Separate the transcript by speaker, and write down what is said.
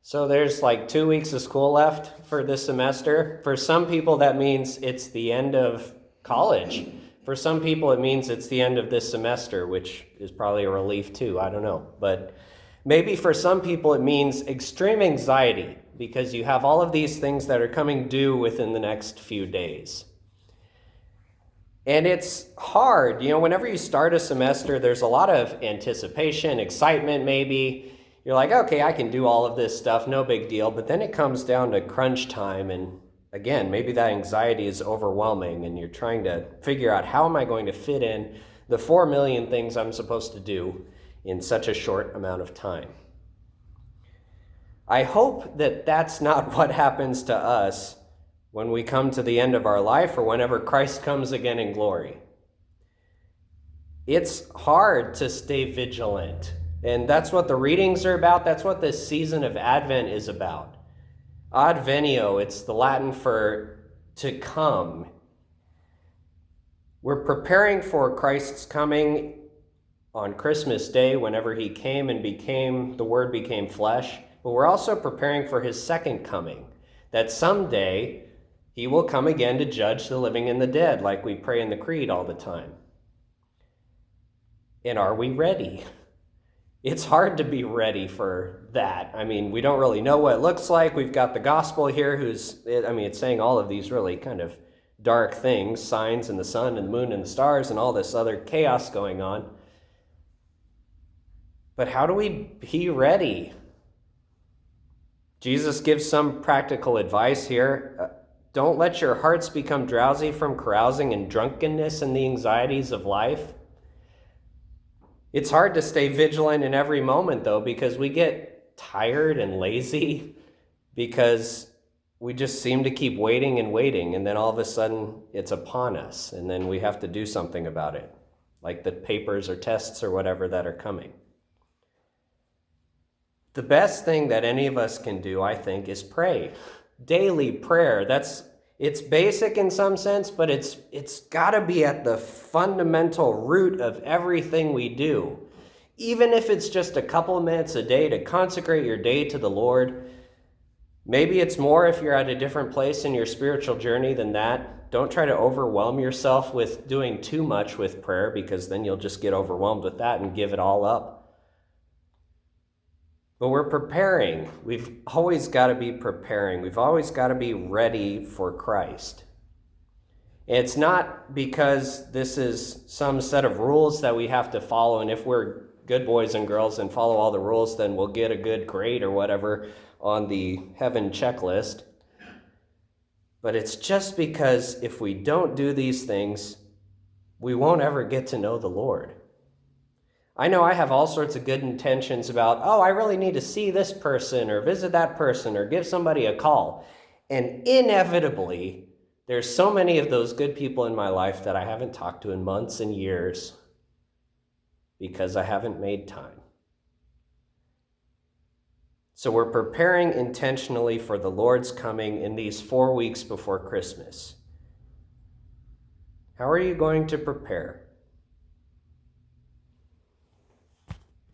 Speaker 1: So there's like 2 weeks of school left for this semester. For some people, that means it's the end of college. For some people, it means it's the end of this semester, which is probably a relief too. I don't know. But maybe for some people, it means extreme anxiety because you have all of these things that are coming due within the next few days. And it's hard. Whenever you start a semester, there's a lot of anticipation, excitement maybe. You're like, okay, I can do all of this stuff, no big deal. But then it comes down to crunch time. And again, maybe that anxiety is overwhelming and you're trying to figure out how am I going to fit in the 4 million things I'm supposed to do in such a short amount of time. I hope that that's not what happens to us when we come to the end of our life or whenever Christ comes again in glory. It's hard to stay vigilant. And that's what the readings are about. That's what this season of Advent is about. Adventio, it's the Latin for to come. We're preparing for Christ's coming on Christmas Day, whenever he came and the Word became flesh. But we're also preparing for his second coming, that someday he will come again to judge the living and the dead, like we pray in the Creed all the time. And are we ready? It's hard to be ready for that. We don't really know what it looks like. We've got the gospel here it's saying all of these really kind of dark things, signs and the sun and the moon and the stars and all this other chaos going on. But how do we be ready? Jesus gives some practical advice here. Don't let your hearts become drowsy from carousing and drunkenness and the anxieties of life. It's hard to stay vigilant in every moment, though, because we get tired and lazy because we just seem to keep waiting, and then all of a sudden it's upon us, and then we have to do something about it, like the papers or tests or whatever that are coming. The best thing that any of us can do, I think, is pray. Daily prayer. It's basic in some sense, but it's got to be at the fundamental root of everything we do. Even if it's just a couple of minutes a day to consecrate your day to the Lord. Maybe it's more if you're at a different place in your spiritual journey than that. Don't try to overwhelm yourself with doing too much with prayer, because then you'll just get overwhelmed with that and give it all up. But we're preparing. We've always got to be preparing. We've always got to be ready for Christ. It's not because this is some set of rules that we have to follow, and if we're good boys and girls and follow all the rules, then we'll get a good grade or whatever on the heaven checklist. But it's just because if we don't do these things, we won't ever get to know the Lord. I know I have all sorts of good intentions about, I really need to see this person or visit that person or give somebody a call. And inevitably, there's so many of those good people in my life that I haven't talked to in months and years because I haven't made time. So we're preparing intentionally for the Lord's coming in these 4 weeks before Christmas. How are you going to prepare?